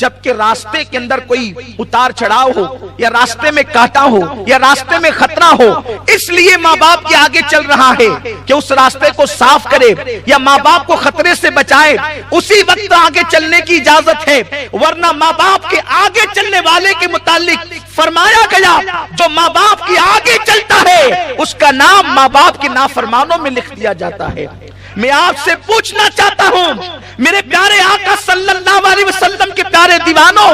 جبکہ راستے کے اندر کوئی اتار چڑھاؤ ہو یا راستے میں کانٹا ہو یا راستے میں خطرہ ہو، اس لیے ماں باپ کے آگے چل رہا ہے کہ اس راستے کو صاف کرے یا ماں باپ کو خطرے سے بچائے، اسی وقت آگے چلنے کی اجازت ہے، ورنہ ماں باپ کے آگے چلنے والے کے متعلق فرمایا گیا جو ماں باپ کے آگے چلتا ہے اس کا نام ماں باپ کے نافرمانوں میں لکھ دیا جاتا ہے۔ میں آپ سے پوچھنا چاہتا ہوں میرے پیارے آقا صلی اللہ علیہ وسلم کے پیارے دیوانوں،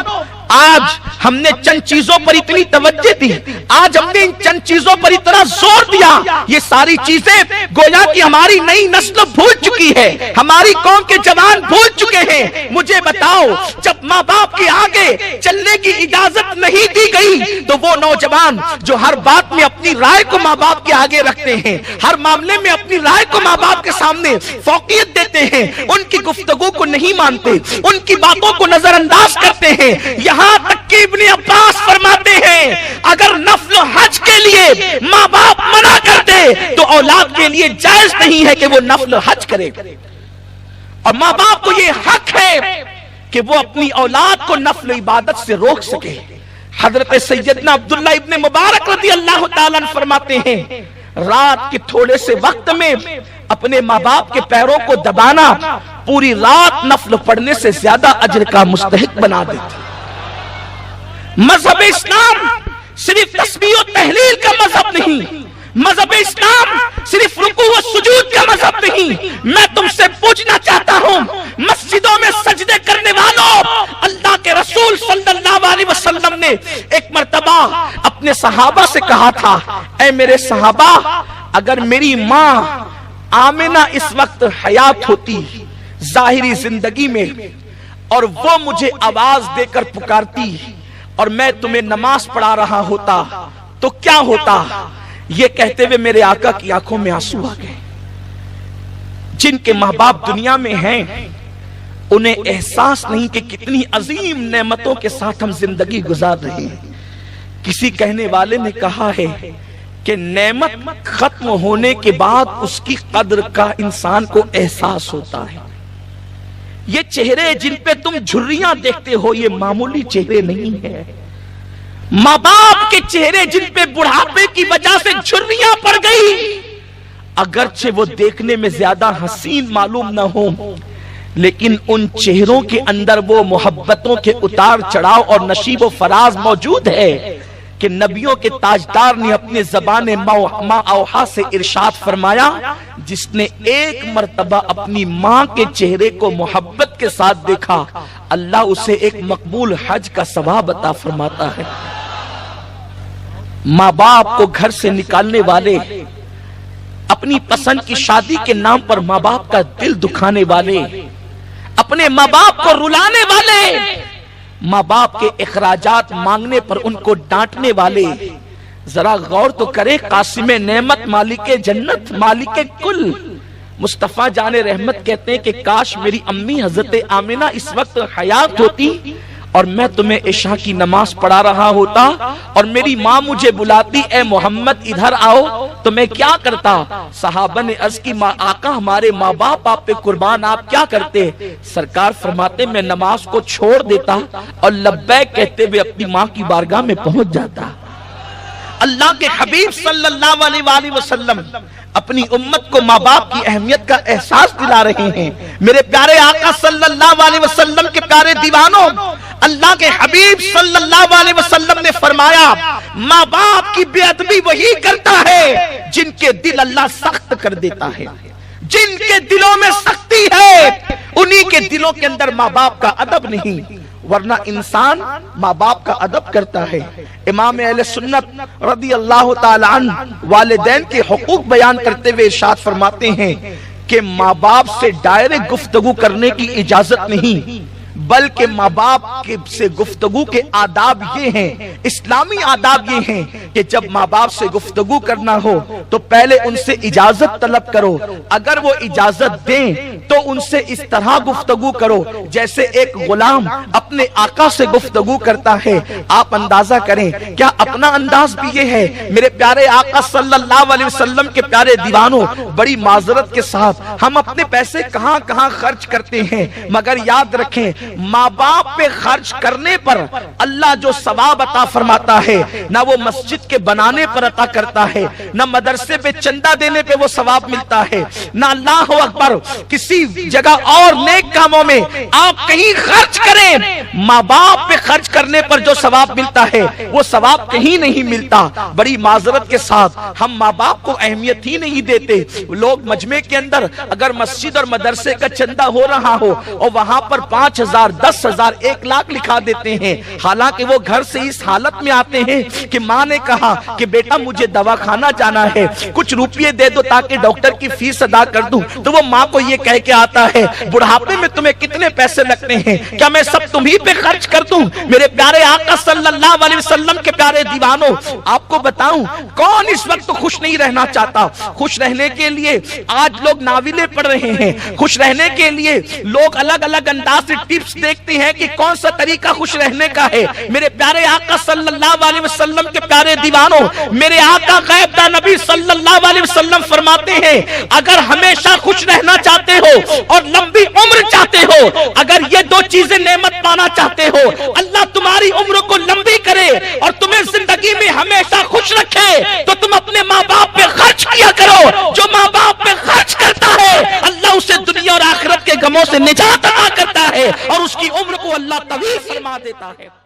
آج ہم نے چند چیزوں پر اتنی توجہ دی، آج ہم نے ان چند چیزوں پر اتنا زور دیا، یہ ساری چیزیں گویا کہ ہماری نئی نسل بھول چکی ہے، ہماری قوم کے جوان بھول چکے ہیں۔ مجھے بتاؤ، جب ماں باپ کے آگے چلنے کی اجازت نہیں دی گئی تو وہ نوجوان جو ہر بات میں اپنی رائے کو ماں باپ کے آگے رکھتے ہیں، ہر معاملے میں اپنی رائے کو ماں باپ کے سامنے فوقیت دیتے ہیں، ان کی گفتگو کو نہیں مانتے، ان کی باتوں کو نظر انداز کرتے ہیں، یہاں تک کہ ابن عباس فرماتے ہیں اگر نفل حج کے لیے ماں باپ منع کر دے تو اولاد کے لیے جائز نہیں ہے کہ وہ نفل حج کرے، اور ماں باپ کو یہ حق ہے کہ وہ اپنی اولاد کو نفل عبادت سے روک سکے۔ حضرت سیدنا عبداللہ ابن مبارک رضی اللہ تعالیٰ عنہ فرماتے ہیں رات کے تھوڑے سے وقت میں اپنے ماں باپ کے پیروں کو دبانا پوری رات نفل پڑھنے سے زیادہ اجر کا مستحق بنا دیتی۔ مذہب اسلام صرف تسبیح و تحلیل کا مذہب نہیں، مذہب اسلام صرف رکوع و سجود کا مذہب نہیں۔ میں تم سے پوچھنا چاہتا ہوں مسجدوں میں سجدے کرنے والوں، اللہ کے رسول صلی اللہ علیہ وسلم نے ایک مرتبہ اپنے صحابہ سے کہا تھا اے میرے صحابہ، اگر میری ماں آمنہ اس وقت حیات ہوتی ظاہری زندگی میں اور وہ مجھے آواز دے کر پکارتی اور میں تمہیں نماز پڑھا رہا ہوتا تو کیا ہوتا؟ یہ کہتے ہوئے میرے آقا کی آنکھوں میں آنسو آ گئے۔ جن کے ماں باپ دنیا میں ہیں انہیں احساس نہیں کہ کتنی عظیم نعمتوں کے ساتھ ہم زندگی گزار رہے ہیں۔ کسی کہنے والے نے کہا ہے کہ نعمت ختم ہونے کے بعد اس کی قدر کا انسان کو احساس ہوتا ہے۔ یہ چہرے جن پہ تم جھریاں دیکھتے ہو یہ معمولی چہرے نہیں ہیں۔ ماں باپ کے چہرے جن پہ بڑھاپے کی وجہ سے جھریاں پڑ گئی، اگرچہ وہ دیکھنے میں زیادہ حسین معلوم نہ ہو، لیکن ان چہروں کے اندر وہ محبتوں کے اتار چڑھاؤ اور نشیب و فراز موجود ہے کہ نبیوں کے تاجدار نے اپنے زبان ما اوحا سے ارشاد فرمایا جس نے ایک مرتبہ اپنی ماں کے چہرے کو محبت کے ساتھ دیکھا اللہ اسے ایک مقبول حج کا ثواب عطا فرماتا ہے۔ ماں باپ کو گھر سے نکالنے والے، اپنی پسند کی شادی کے نام پر ماں باپ کا دل دکھانے والے، اپنے ماں باپ کو رلانے والے، ماں باپ کے اخراجات مانگنے پر ان کو ڈانٹنے والے، ذرا غور تو کرے قاسم نعمت مالک جنت مالک کل مصطفیٰ جان رحمت کہتے ہیں کہ کاش میری امی حضرت آمنہ اس وقت حیات ہوتی اور میں تمہیں عشاء کی نماز پڑھا رہا ہوتا اور میری ماں مجھے بلاتی اے محمد ادھر آؤ تو میں کیا کرتا؟ صحابہ نے عرض کی آقا ہمارے ماں باپ آپ پہ قربان، آپ کیا کرتے؟ سرکار فرماتے میں نماز کو چھوڑ دیتا اور لبیک کہتے ہوئے اپنی ماں کی بارگاہ میں پہنچ جاتا۔ اللہ کے حبیب صلی اللہ علیہ وسلم اپنی امت کو ماں باپ کی اہمیت کا احساس دلا رہے ہیں۔ میرے پیارے آقا صلی اللہ علیہ وسلم کے پیارے دیوانوں، اللہ کے حبیب صلی اللہ علیہ وسلم نے فرمایا ماں باپ کی بے ادبی وہی کرتا ہے جن کے دل اللہ سخت کر دیتا ہے۔ جن کے دلوں میں سختی ہے انہی کے دلوں کے اندر ماں باپ کا ادب نہیں، ورنہ انسان ماں باپ کا ادب کرتا ہے۔ امام اہل سنت رضی اللہ تعالی عنہ والدین کے حقوق بیان کرتے ہوئے ارشاد فرماتے ہیں کہ ماں باپ سے ڈائریکٹ گفتگو کرنے کی اجازت نہیں، بلکہ ماں باپ سے گفتگو کے آداب یہ ہیں، اسلامی آداب یہ ہیں کہ جب ماں باپ سے گفتگو کرنا ہو تو پہلے ان سے اجازت طلب کرو، اگر وہ اجازت دیں تو ان سے اس طرح گفتگو کرو جیسے ایک غلام اپنے آقا سے گفتگو کرتا ہے۔ آپ اندازہ کریں کیا اپنا انداز بھی یہ ہے؟ میرے پیارے آقا صلی اللہ علیہ وسلم کے پیارے دیوانوں، بڑی معذرت کے ساتھ ہم اپنے پیسے کہاں کہاں خرچ کرتے ہیں، مگر یاد رکھیں ماں باپ پہ خرچ کرنے پر اللہ جو ثواب عطا فرماتا ہے نہ وہ مسجد کے بنانے پر عطا کرتا ہے، نہ مدرسے پہ چندہ دینے پہ وہ ثواب ملتا ہے، نہ اللہ اکبر کسی جگہ اور نیک کاموں میں آپ کہیں خرچ کریں، ماں باپ پہ خرچ کرنے پر جو ثواب ملتا ہے وہ ثواب کہیں نہیں ملتا۔ بڑی معذرت کے ساتھ ہم ماں باپ کو اہمیت ہی نہیں دیتے۔ لوگ مجمع کے اندر اگر مسجد اور مدرسے کا چندہ ہو رہا ہو اور وہاں پر 5,000 10,000 1 لاکھ لکھا دیتے ہیں، حالانکہ وہ گھر سے اس حالت میں آتے ہیں کہ ماں نے کہا کہ بیٹا مجھے دواخانہ جانا ہے، کچھ روپیے دے دو تاکہ ڈاکٹر کی فیس ادا کر دوں، تو وہ ماں کو یہ کہہ کے آتا ہے بڑھاپے میں تمہیں کتنے پیسے لگتے ہیں، کیا میں سب تمہیں پہ خرچ کر دوں؟ میرے پیارے آقا صلی اللہ علیہ وسلم کے پیارے دیوانوں، آپ کو بتاؤں کون اس وقت خوش نہیں رہنا چاہتا؟ خوش رہنے کے لیے آج لوگ ناولیں پڑھ رہے ہیں، خوش رہنے کے لیے لوگ الگ الگ انداز سے ٹپس دیکھتے ہیں کہ کون سا طریقہ خوش رہنے کا ہے۔ میرے پیارے آقا صلی اللہ علیہ وسلم کے پیارے دیوانوں، میرے آقا غیب داں نبی صلی اللہ علیہ وسلم فرماتے ہیں اگر ہمیشہ خوش رہنا چاہتے ہو اور لمبی عمر چاہتے ہو، اگر یہ دو چیزیں نعمت پانا چاہتے ہو، اللہ تمہاری عمر کو لمبی کرے اور تمہیں زندگی میں ہمیشہ خوش رکھے، تو تم اپنے ماں باپ پہ خرچ کیا کرو۔ جو ماں باپ پہ خرچ کرتا ہے اللہ اسے دنیا اور آخرت کے غموں سے نجات عطا کرتا ہے اور اس کی عمر کو اللہ طویل فرما دیتا ہے۔